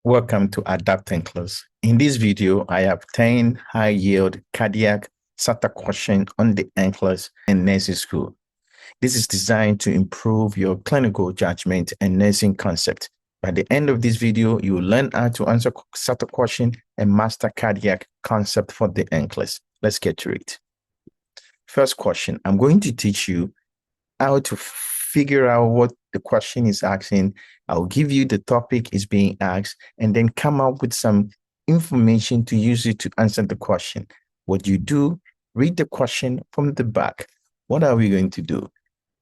Welcome to Adapt NCLEX. In this video, I have 10 high-yield cardiac SATA questions on the NCLEX and nursing school. This is designed to improve your clinical judgment and nursing concept. By the end of this video, you will learn how to answer SATA question and master cardiac concept for the NCLEX. Let's get to it. First question, I'm going to teach you how to figure out what the question is asking. I'll give you the topic is being asked and then come up with some information to use it to answer the question. What you do, read the question from the back. What are we going to do?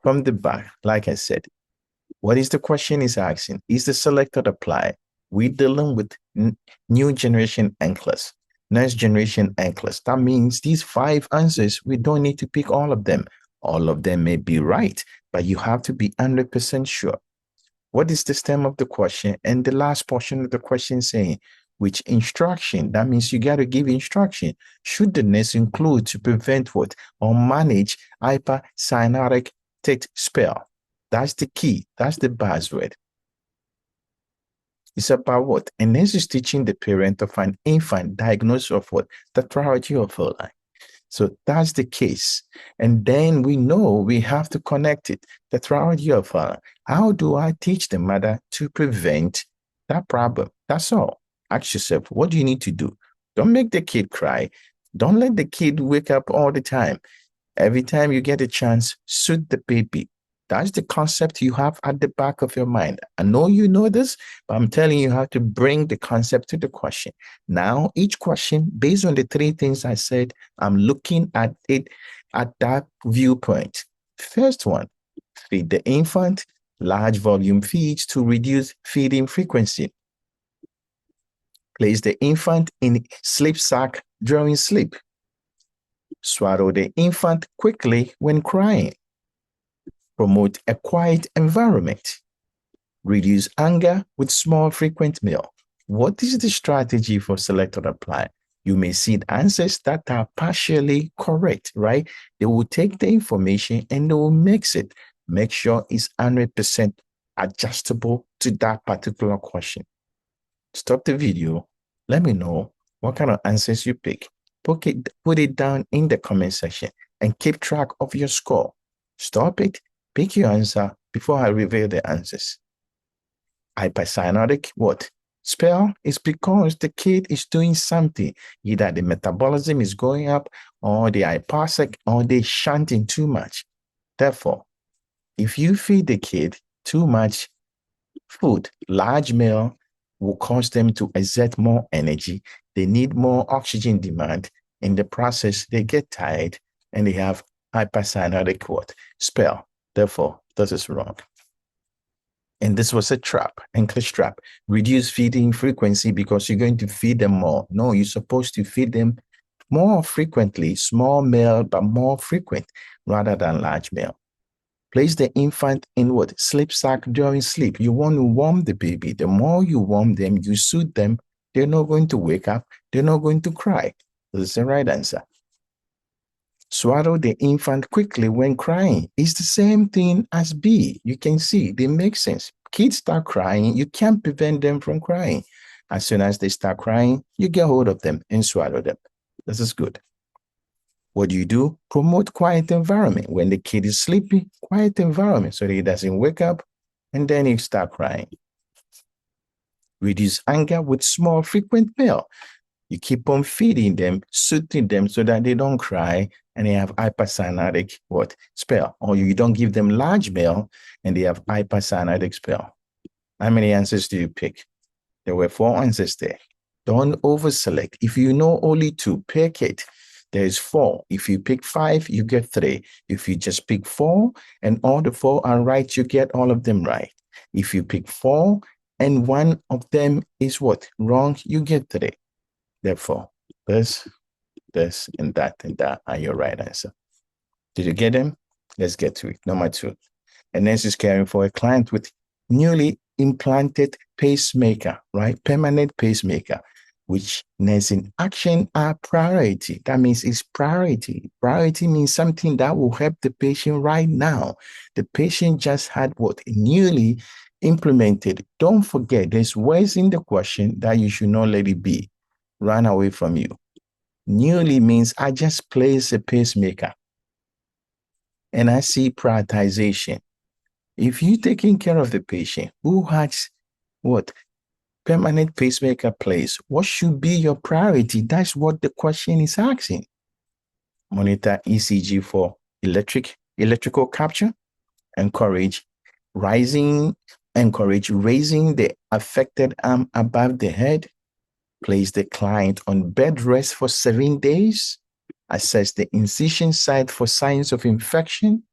From the back, like I said, what is the question is asking? Is the selected apply? We're dealing with new generation NCLEX, next generation NCLEX. That means these 5 answers, we don't need to pick all of them. All of them may be right, but you have to be 100% sure. What is the stem of the question? And the last portion of the question saying, which instruction? That means you got to give instruction. Should the nurse include to prevent what? Or manage hypercyanotic spell? That's the key. That's the buzzword. It's about what? A nurse is teaching the parent of an infant diagnosis of what? The priority of her life. So that's the case. And then we know we have to connect it. The priority of how do I teach the mother to prevent that problem? That's all. Ask yourself, what do you need to do? Don't make the kid cry. Don't let the kid wake up all the time. Every time you get a chance, soothe the baby. That's the concept you have at the back of your mind. I know you know this, but I'm telling you how to bring the concept to the question. Now, each question, based on the 3 things I said, I'm looking at it at that viewpoint. First one, feed the infant, large volume feeds to reduce feeding frequency. Place the infant in sleep sack during sleep. Swallow the infant quickly when crying. Promote a quiet environment. Reduce anger with small frequent meal. What is the strategy for select or apply? You may see answers that are partially correct, right? They will take the information and they will mix it. Make sure it's 100% adjustable to that particular question. Stop the video. Let me know what kind of answers you pick. Put it down in the comment section and keep track of your score. Stop it. Pick your answer before I reveal the answers. Hypercyanotic, what? Spell is because the kid is doing something. Either the metabolism is going up or the hypoxic or they shunting too much. Therefore, if you feed the kid too much food, large meal will cause them to exert more energy. They need more oxygen demand. In the process, they get tired and they have hypercyanotic what? Spell. Therefore, this is wrong. And this was a trap, NCLEX trap. Reduce feeding frequency because you're going to feed them more. No, you're supposed to feed them more frequently, small meal, but more frequent rather than large meal. Place the infant in what? Sleep sack during sleep. You want to warm the baby. The more you warm them, you soothe them, they're not going to wake up. They're not going to cry. This is the right answer. Swallow the infant quickly when crying. It's the same thing as B. You can see they make sense. Kids start crying, you can't prevent them from crying. As soon as they start crying, you get hold of them and swallow them. This is good. What do? Promote quiet environment. When the kid is sleepy, quiet environment so that he doesn't wake up and then he start crying. Reduce anger with small frequent meal. You keep on feeding them, soothing them so that they don't cry and they have hypercyanotic what? Spell. Or you don't give them large meal and they have hypercyanotic spell. How many answers do you pick? There were 4 answers there. Don't overselect. If you know only 2, pick it. There is 4. If you pick 5, you get 3. If you just pick 4 and all the 4 are right, you get all of them right. If you pick 4 and one of them is what? Wrong, you get 3. Therefore, this, and that are your right answer. Did you get them? Let's get to it. Number 2. A nurse is caring for a client with newly implanted pacemaker, right? Permanent pacemaker, which nursing action are priority. That means it's priority. Priority means something that will help the patient right now. The patient just had what? Newly implemented. Don't forget, there's words in the question that you should not let it be. Run away from you. Newly means I just place a pacemaker and I see prioritization. If you're taking care of the patient who has what? Permanent pacemaker place, what should be your priority? That's what the question is asking. Monitor ECG for electrical capture. Encourage raising the affected arm above the head. Place the client on bed rest for 7 days. Assess the incision site for signs of infection.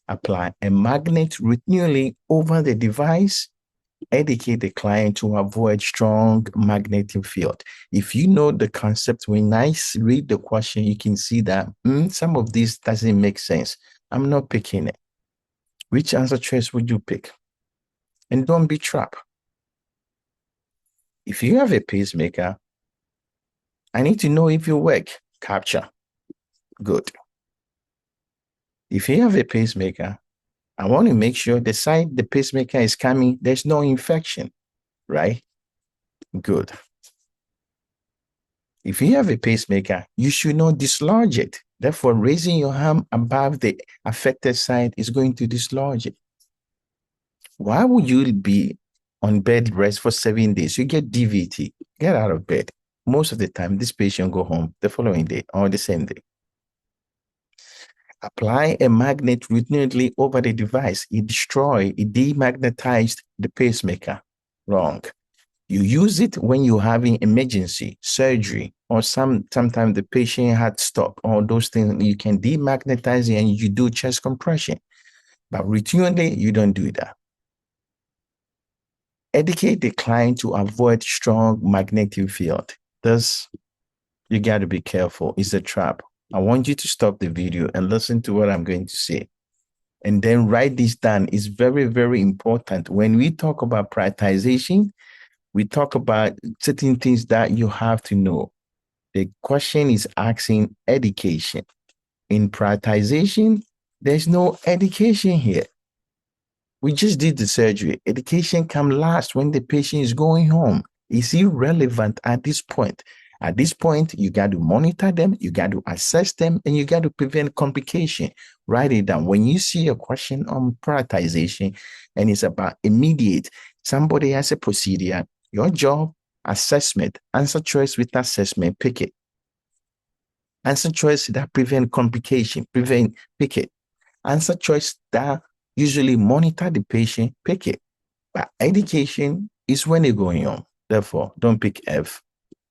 Apply a magnet routinely over the device. Educate the client to avoid strong magnetic field. If you know the concept, when I read the question, you can see that some of this doesn't make sense. I'm not picking it. Which answer choice would you pick? And don't be trapped. If you have a pacemaker, I need to know if you work. Capture. Good. If you have a pacemaker, I want to make sure the side the pacemaker is coming, there's no infection, right? Good. If you have a pacemaker, you should not dislodge it. Therefore, raising your arm above the affected side is going to dislodge it. Why would you be on bed rest for 7 days? You get DVT. Get out of bed. Most of the time, this patient go home the following day or the same day. Apply a magnet routinely over the device. It demagnetized the pacemaker. Wrong. You use it when you're having emergency surgery, or sometimes the patient had stop, all those things. You can demagnetize it and you do chest compression. But routinely, you don't do that. Educate the client to avoid strong magnetic field. Thus, you got to be careful. It's a trap. I want you to stop the video and listen to what I'm going to say. And then write this down. It's very, very important. When we talk about prioritization, we talk about certain things that you have to know. The question is asking education. In prioritization, there's no education here. We just did the surgery. Education comes last when the patient is going home. It's irrelevant at this point. At this point, you got to monitor them, you got to assess them, and you got to prevent complication. Write it down. When you see a question on prioritization and it's about immediate, somebody has a procedure, your job, assessment, answer choice with assessment, pick it. Answer choice that prevent complication, pick it. Answer choice that usually monitor the patient, pick it. But education is when they're going on. Therefore, don't pick F.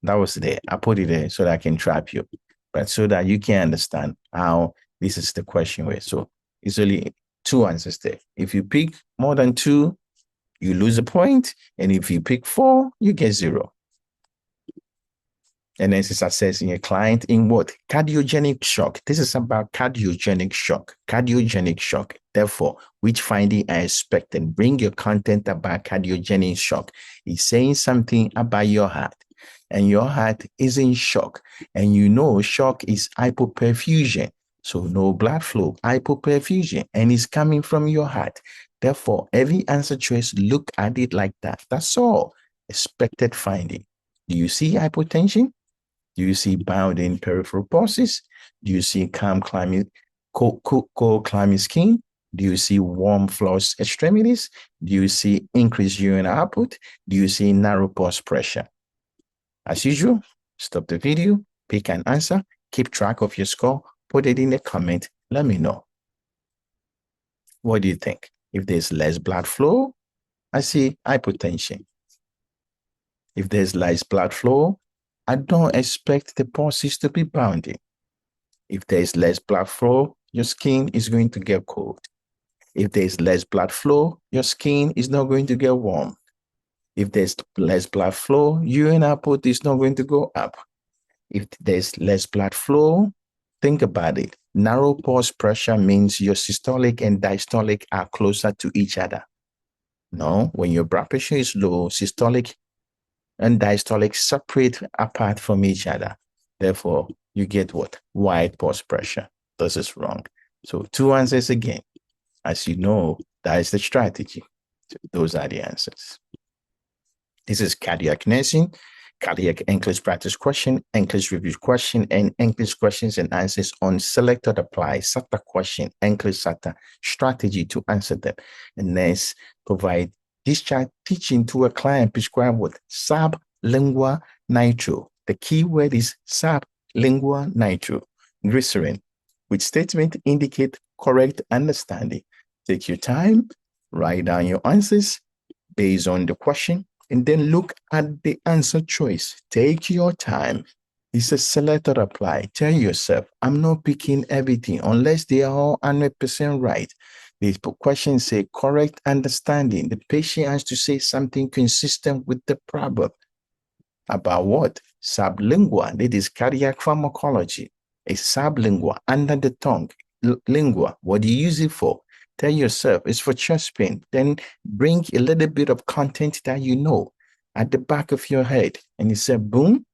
That was there. I put it there so that I can trap you, but so that you can understand how this is the question way. So it's only 2 answers there. If you pick more than 2, you lose a point. And if you pick 4, you get 0. And then it's assessing a client in what? Cardiogenic shock. This is about cardiogenic shock. Cardiogenic shock. Therefore, which finding I expected? Bring your content about cardiogenic shock. It's saying something about your heart. And your heart is in shock. And you know shock is hypoperfusion. So no blood flow, hypoperfusion. And it's coming from your heart. Therefore, every answer choice, look at it like that. That's all. Expected finding. Do you see hypotension? Do you see bounding peripheral pulses? Do you see cold clammy skin? Do you see warm floors extremities? Do you see increased urine output? Do you see narrow pulse pressure? As usual, stop the video, pick an answer, keep track of your score, put it in the comment, let me know. What do you think? If there's less blood flow, I see hypotension. If there's less blood flow, I don't expect the pulses to be bounding. If there's less blood flow, your skin is going to get cold. If there's less blood flow, your skin is not going to get warm. If there's less blood flow, urine output is not going to go up. If there's less blood flow, think about it. Narrow pulse pressure means your systolic and diastolic are closer to each other. No, when your blood pressure is low, systolic and diastolic separate apart from each other. Therefore, you get what? Wide pulse pressure. This is wrong. So 2 answers again. As you know, that is the strategy. Those are the answers. This is cardiac nursing, cardiac NCLEX practice question, NCLEX review question, and NCLEX questions and answers on selected apply SATA question, NCLEX SATA strategy to answer them. And next, provide discharge teaching to a client prescribed with sublingual nitro. The key word is sublingual nitroglycerin, which statement indicate correct understanding. Take your time, write down your answers based on the question, and then look at the answer choice. Take your time. It's a selected apply. Tell yourself, I'm not picking everything unless they are all 100% right. The question say correct understanding. The patient has to say something consistent with the problem. About what? Sublingual. That is cardiac pharmacology. A sublingual, under the tongue. Lingua. What do you use it for? Tell yourself it's for chest pain. Then bring a little bit of content that you know at the back of your head. And you say, boom,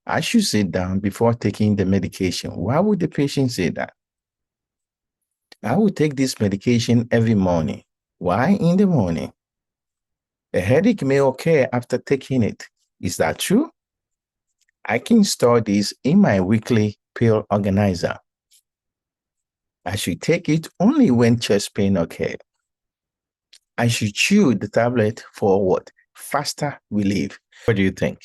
I should sit down before taking the medication. Why would the patient say that? I will take this medication every morning. Why in the morning? A headache may occur after taking it. Is that true? I can store this in my weekly pill organizer. I should take it only when chest pain occurs. I should chew the tablet for what? Faster relief. What do you think?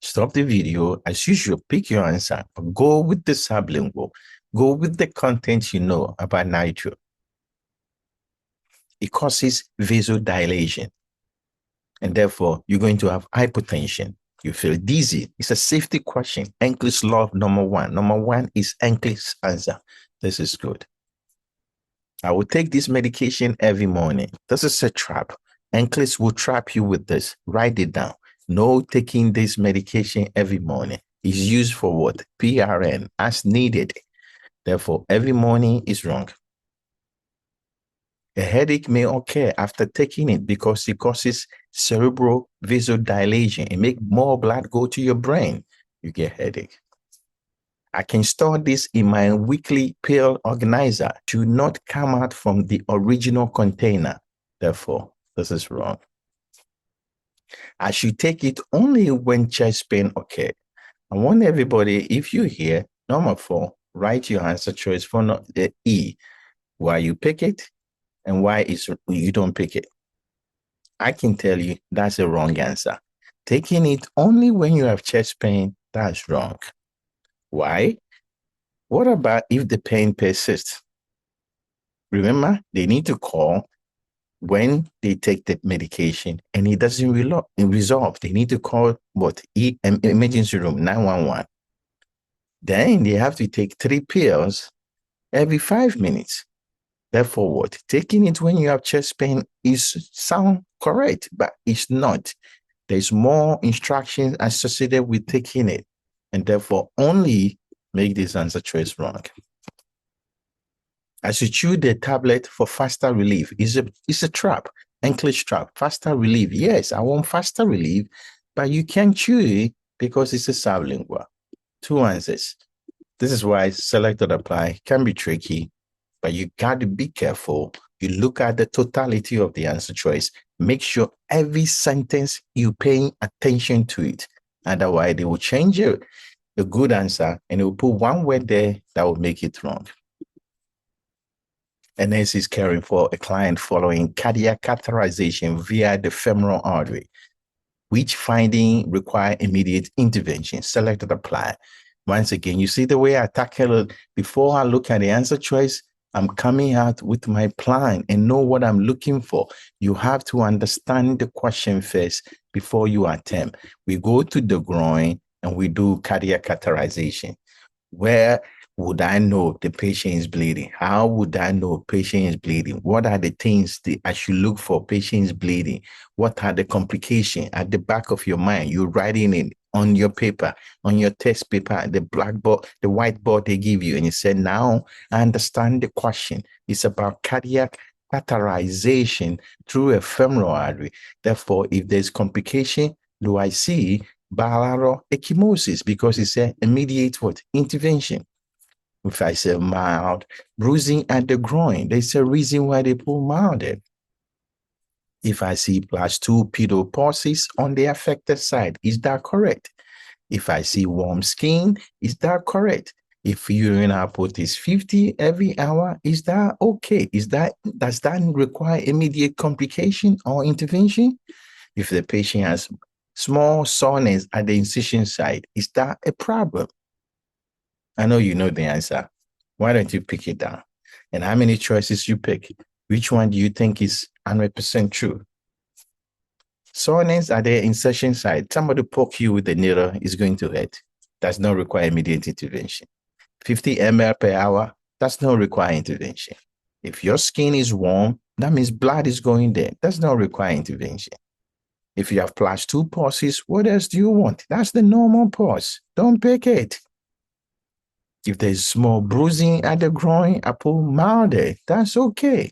Stop the video. As usual, pick your answer. But go with the sublingual. Go with the content you know about nitro. It causes vasodilation. And therefore, you're going to have hypotension. You feel dizzy. It's a safety question. NCLEX law number one. Number one is NCLEX answer. This is good. I will take this medication every morning. This is a trap. NCLEX will trap you with this. Write it down. No taking this medication every morning. It's used for what? PRN, as needed. Therefore, every morning is wrong. A headache may occur after taking it because it causes cerebral vasodilation. It makes more blood go to your brain. You get headache. I can store this in my weekly pill organizer to not come out from the original container. Therefore, this is wrong. I should take it only when chest pain occurs. I want everybody, if you're here, number 4, write your answer choice for the E, why you pick it and why you don't pick it. I can tell you that's a wrong answer. Taking it only when you have chest pain, that's wrong. Why? What about if the pain persists? Remember, they need to call when they take the medication and it doesn't resolve. They need to call what? Emergency room, 911. Then they have to take 3 pills every 5 minutes. Therefore, what? Taking it when you have chest pain sound correct, but it's not. There's more instructions associated with taking it, and therefore only make this answer choice wrong. I should chew the tablet for faster relief. It's a trap, NCLEX trap. Faster relief. Yes, I want faster relief, but you can't chew it because it's a sublingual. 2 answers. This is why selected apply can be tricky, but you got to be careful. You look at the totality of the answer choice. Make sure every sentence you're paying attention to it. Otherwise, they will change a good answer and they will put one word there that will make it wrong. A nurse is caring for a client following cardiac catheterization via the femoral artery. Which finding require immediate intervention? Selected apply. Once again, you see the way I tackle it. Before I look at the answer choice, I'm coming out with my plan and know what I'm looking for. You have to understand the question first before you attempt. We go to the groin and we do cardiac catheterization. Where would I know the patient is bleeding? How would I know patient is bleeding? What are the things that I should look for patient is bleeding? What are the complications at the back of your mind? You're writing it on your paper, on your test paper, the blackboard, the whiteboard they give you. And you say, now I understand the question. It's about cardiac catheterization through a femoral artery. Therefore, if there's complication, do I see bilateral ecchymosis? Because it's an immediate what? Intervention. If I say mild bruising at the groin, there's a reason why they put mild there. If I see +2 pedal pulses on the affected side, is that correct? If I see warm skin, is that correct? If urine output is 50 every hour, is that okay? Does that require immediate complication or intervention? If the patient has small soreness at the incision site, is that a problem? I know you know the answer. Why don't you pick it down? And how many choices you pick? Which one do you think is 100% true? Soreness at the insertion site. Somebody poke you with a needle is going to hurt. Does not require immediate intervention. 50 ml per hour, does not require intervention. If your skin is warm, that means blood is going there. Does not require intervention. If you have +2 pulses, what else do you want? That's the normal pulse. Don't pick it. If there's small bruising at the groin, I put milder. That's okay.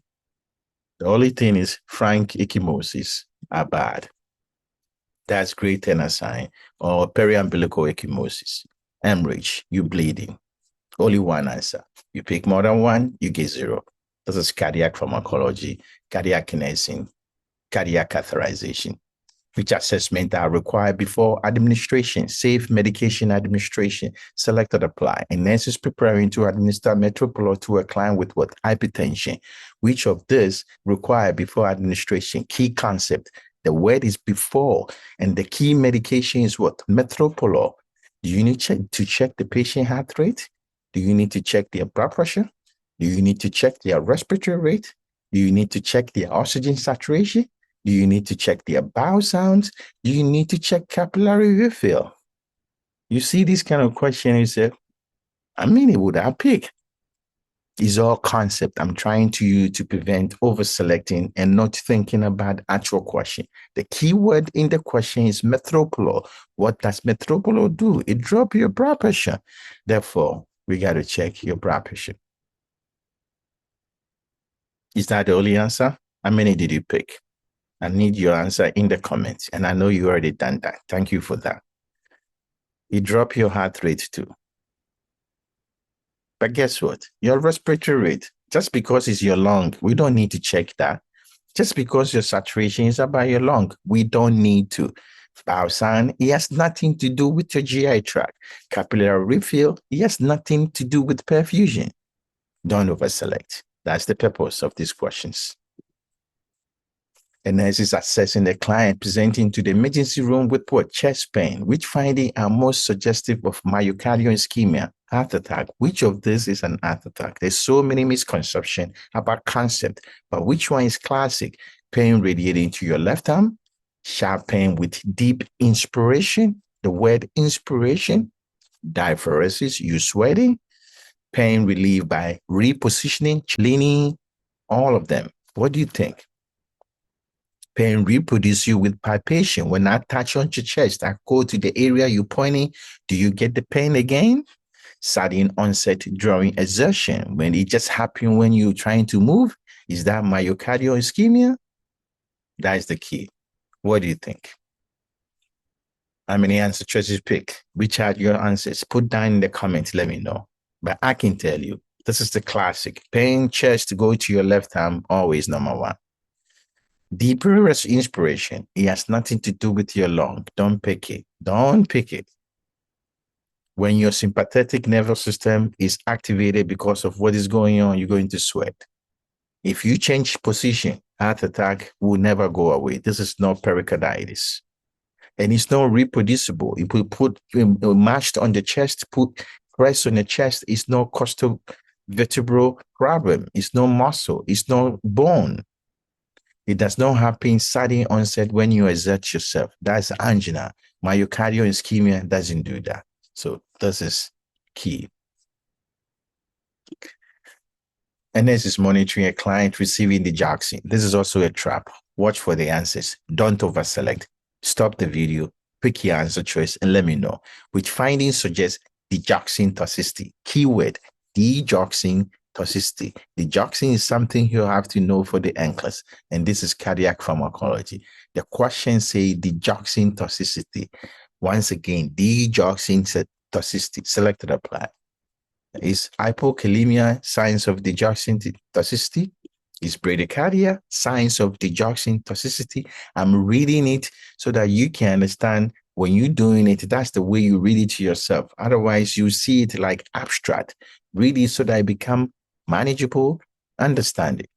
The only thing is frank ecchymosis are bad. That's great tenor sign or periumbilical ecchymosis. Hemorrhage, you bleeding. Only one answer. You pick more than one, you get 0. This is cardiac pharmacology, cardiac kinesin, cardiac catheterization, which assessment are required before administration, safe medication administration, selected apply. A nurse is preparing to administer Metoprolol to a client with what? Hypertension. Which of this required before administration? Key concept. The word is before, and the key medication is what? Metoprolol. Do you need to check the patient heart rate? Do you need to check their blood pressure? Do you need to check their respiratory rate? Do you need to check their oxygen saturation? Do you need to check their bowel sounds? Do you need to check capillary refill? You see this kind of question, you say, how many would I pick? It's all concept. I'm trying to prevent over-selecting and not thinking about actual question. The key word in the question is Metoprolol. What does Metoprolol do? It drops your blood pressure. Therefore, we got to check your blood pressure. Is that the only answer? How many did you pick? I need your answer in the comments. And I know you already done that. Thank you for that. You drop your heart rate too. But guess what? Your respiratory rate, just because it's your lung, we don't need to check that. Just because your saturation is about your lung, we don't need to. Bowel sound, it has nothing to do with your GI tract. Capillary refill, it has nothing to do with perfusion. Don't over-select. That's the purpose of these questions. A nurse is assessing the client presenting to the emergency room with what? Chest pain. Which findings are most suggestive of myocardial ischemia? Heart attack. Which of this is an heart attack? There's so many misconceptions about concept, but which one is classic? Pain radiating to your left arm, sharp pain with deep inspiration, the word inspiration, diaphoresis, you sweating, pain relieved by repositioning, leaning, all of them. What do you think? Pain reproduce you with palpation. When I touch on your chest, I go to the area you're pointing. Do you get the pain again? Sudden onset during exertion. When it just happens when you're trying to move, is that myocardial ischemia? That is the key. What do you think? How many answer choices pick? Which are your answers? Put down in the comments. Let me know. But I can tell you, this is the classic. Pain, chest, go to your left arm, always number one. Deep inspiration, it has nothing to do with your lung. Don't pick it. Don't pick it. When your sympathetic nervous system is activated because of what is going on, you're going to sweat. If you change position, heart attack will never go away. This is not pericarditis. And it's not reproducible. If we put mashed on the chest, put press on the chest, it's no costovertebral problem. It's no muscle. It's no bone. It does not happen sudden onset when you exert yourself. That's angina. Myocardial ischemia doesn't do that. So this is key. And this is monitoring a client receiving Digoxin. This is also a trap. Watch for the answers. Don't over-select. Stop the video, pick your answer choice, and let me know which findings suggest Digoxin toxicity. Keyword, Digoxin toxicity. Digoxin is something you have to know for the NCLEX, and this is cardiac pharmacology. The question say Digoxin toxicity. Once again, Digoxin toxicity. Selected apply. Is hypokalemia signs of Digoxin toxicity? Is bradycardia signs of digoxin toxicity? I'm reading it so that you can understand when you're doing it. That's the way you read it to yourself. Otherwise, you see it like abstract. Read it so that it become manageable, understand it.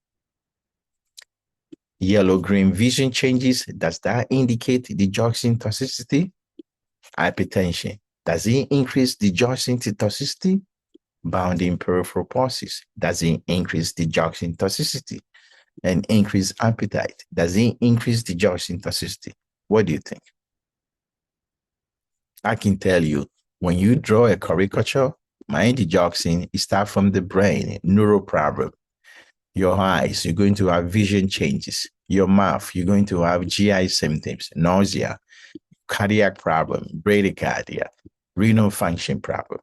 Yellow-green vision changes. Does that indicate digoxin toxicity? Hypertension. Does it increase digoxin toxicity? Bounding peripheral pulses. Does it increase digoxin toxicity? And increase appetite. Does it increase digoxin toxicity? What do you think? I can tell you, when you draw a caricature, my digoxin, it starts from the brain, neural problem. Your eyes, you're going to have vision changes. Your mouth, you're going to have GI symptoms, nausea, cardiac problem, bradycardia, renal function problem.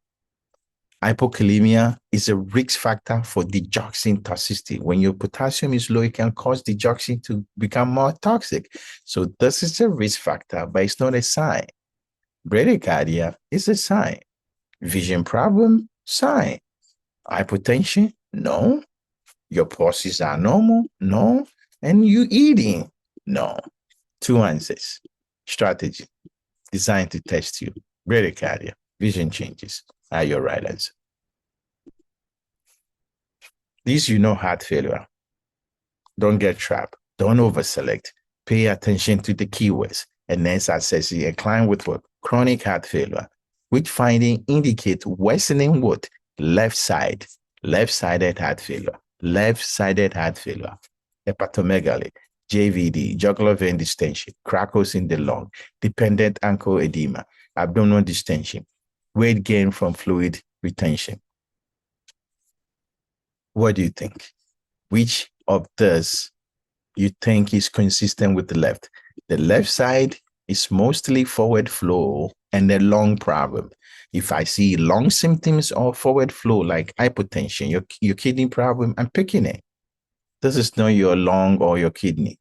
Hypokalemia is a risk factor for digoxin toxicity. When your potassium is low, it can cause digoxin to become more toxic. So this is a risk factor, but it's not a sign. Bradycardia is a sign. Vision problem, sign. Hypertension, no. Your pulses are normal, no. And you eating, no. Two answers. Strategy designed to test you. Bradycardia, vision changes are your right answer. These, heart failure. Don't get trapped. Don't overselect. Pay attention to the keywords. And then assessing a client with what? Chronic heart failure, which finding indicate worsening what? Left-sided heart failure. Left-sided heart failure. Hepatomegaly, JVD, jugular vein distension, crackles in the lung, dependent ankle edema, abdominal distension, weight gain from fluid retention. What do you think? Which of those you think is consistent with the left? The left side is mostly forward flow and the lung problem. If I see lung symptoms or forward flow like hypotension, your kidney problem, I'm picking it. This is not your lung or your kidney.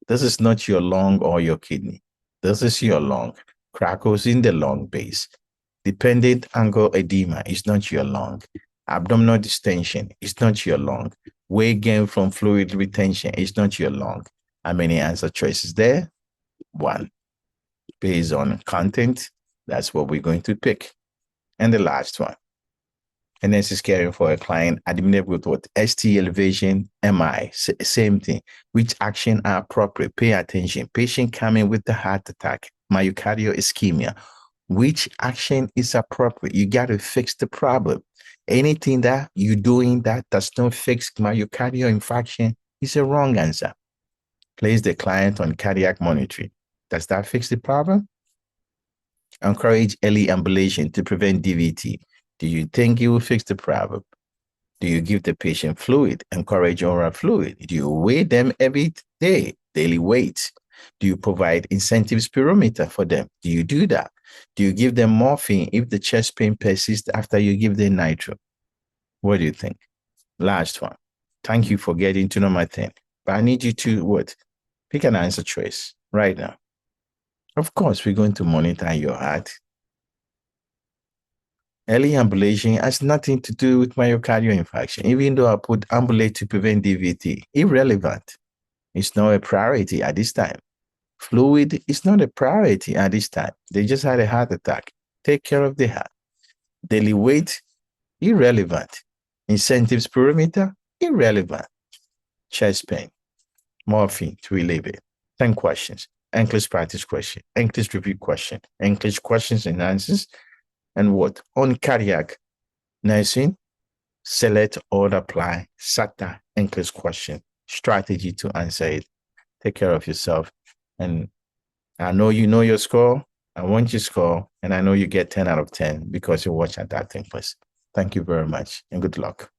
This is not your lung or your kidney. This is your lung. Crackles in the lung base. Dependent ankle edema is not your lung. Abdominal distension is not your lung. Weight gain from fluid retention is not your lung. How many answer choices there? One. Based on content, that's what we're going to pick. And the last one. And this is caring for a client admitted with what? ST elevation, MI, same thing. Which action are appropriate? Pay attention. Patient coming with the heart attack, myocardial ischemia. Which action is appropriate? You got to fix the problem. Anything that you're doing that does not fix myocardial infarction is a wrong answer. Place the client on cardiac monitoring. Does that fix the problem? Encourage early ambulation to prevent DVT. Do you think it will fix the problem? Do you give the patient fluid? Encourage oral fluid. Do you weigh them every day, daily weight? Do you provide incentive spirometer for them? Do you do that? Do you give them morphine if the chest pain persists after you give them nitro? What do you think? Last one. Thank you for getting to know my thing. But I need you to what? Pick an answer choice right now. Of course, we're going to monitor your heart. Early ambulation has nothing to do with myocardial infarction, even though I put ambulate to prevent DVT. Irrelevant. It's not a priority at this time. Fluid is not a priority at this time. They just had a heart attack. Take care of the heart. Daily weight, irrelevant. Incentive spirometer, irrelevant. Chest pain, morphine to relieve it. 10 questions. NCLEX practice question, NCLEX review question, NCLEX questions and answers. And what? On cardiac nursing, select or apply SATA NCLEX question, strategy to answer it. Take care of yourself. And I know you know your score. I want your score. And I know you get 10 out of 10 because you watch at that thing first. Thank you very much and good luck.